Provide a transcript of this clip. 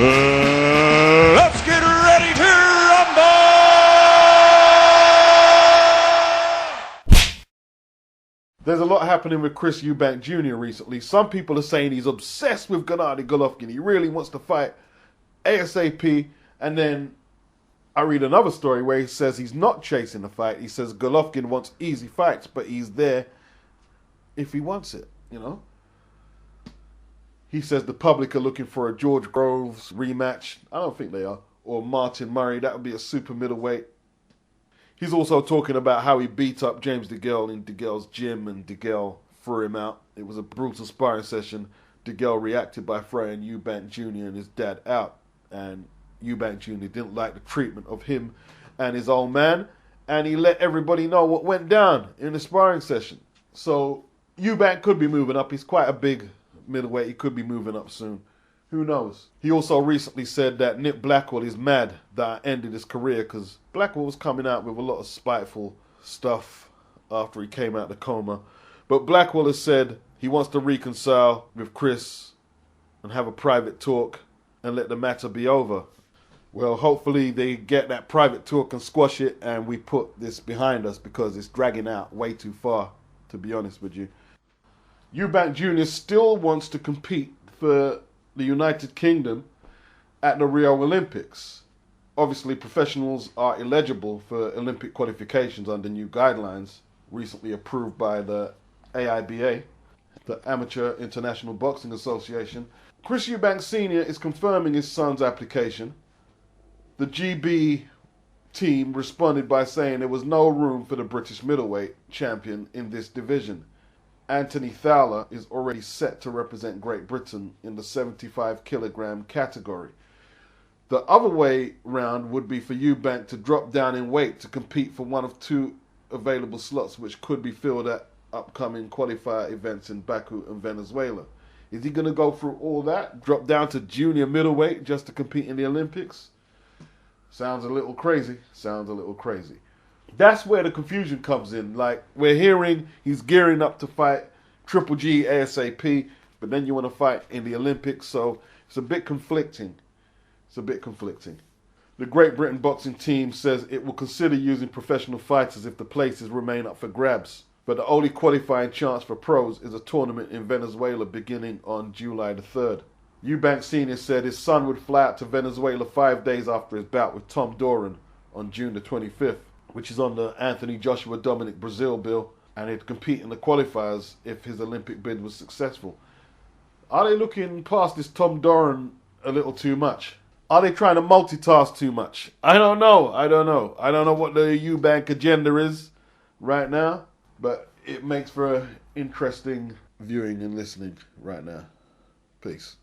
Let's get ready to rumble! There's a lot happening with Chris Eubank Jr. recently. Some people are saying he's obsessed with Gennady Golovkin. He really wants to fight ASAP. And then I read another story where he says he's not chasing the fight. He says Golovkin wants easy fights, but he's there if he wants it, you know? He says the public are looking for a George Groves rematch. I don't think they are. Or Martin Murray. That would be a super middleweight. He's also talking about how he beat up James DeGale in DeGale's gym and DeGale threw him out. It was a brutal sparring session. DeGale reacted by throwing Eubank Jr. and his dad out. And Eubank Jr. didn't like the treatment of him and his old man. And he let everybody know what went down in the sparring session. So Eubank could be moving up. He's quite a big middleweight. He could be moving up soon. Who knows? He also recently said that Nick Blackwell is mad that I ended his career because Blackwell was coming out with a lot of spiteful stuff after he came out of the coma. But Blackwell has said he wants to reconcile with Chris and have a private talk and let the matter be over. Well, hopefully they get that private talk and squash it and we put this behind us because it's dragging out way too far, to be honest with you. Eubank Jr. still wants to compete for the United Kingdom at the Rio Olympics. Obviously, professionals are eligible for Olympic qualifications under new guidelines recently approved by the AIBA, the Amateur International Boxing Association. Chris Eubank Sr. is confirming his son's application. The GB team responded by saying there was no room for the British middleweight champion in this division. Anthony Fowler is already set to represent Great Britain in the 75 kilogram category. The other way round would be for Eubank to drop down in weight to compete for one of two available slots which could be filled at upcoming qualifier events in Baku and Venezuela. Is he going to go through all that, drop down to junior middleweight just to compete in the Olympics? Sounds a little crazy. Sounds a little crazy. That's where the confusion comes in. Like, we're hearing he's gearing up to fight Triple G ASAP, but then you want to fight in the Olympics, so it's a bit conflicting. The Great Britain boxing team says it will consider using professional fighters if the places remain up for grabs, but the only qualifying chance for pros is a tournament in Venezuela beginning on July the 3rd. Eubank Sr. said his son would fly out to Venezuela 5 days after his bout with Tom Doran on June the 25th. Which is on the Anthony Joshua Dominic Brazil bill, and he'd compete in the qualifiers if his Olympic bid was successful. Are they looking past this Tom Doran a little too much? Are they trying to multitask too much? I don't know. I don't know what the Eubank agenda is right now, but it makes for interesting viewing and listening right now. Peace.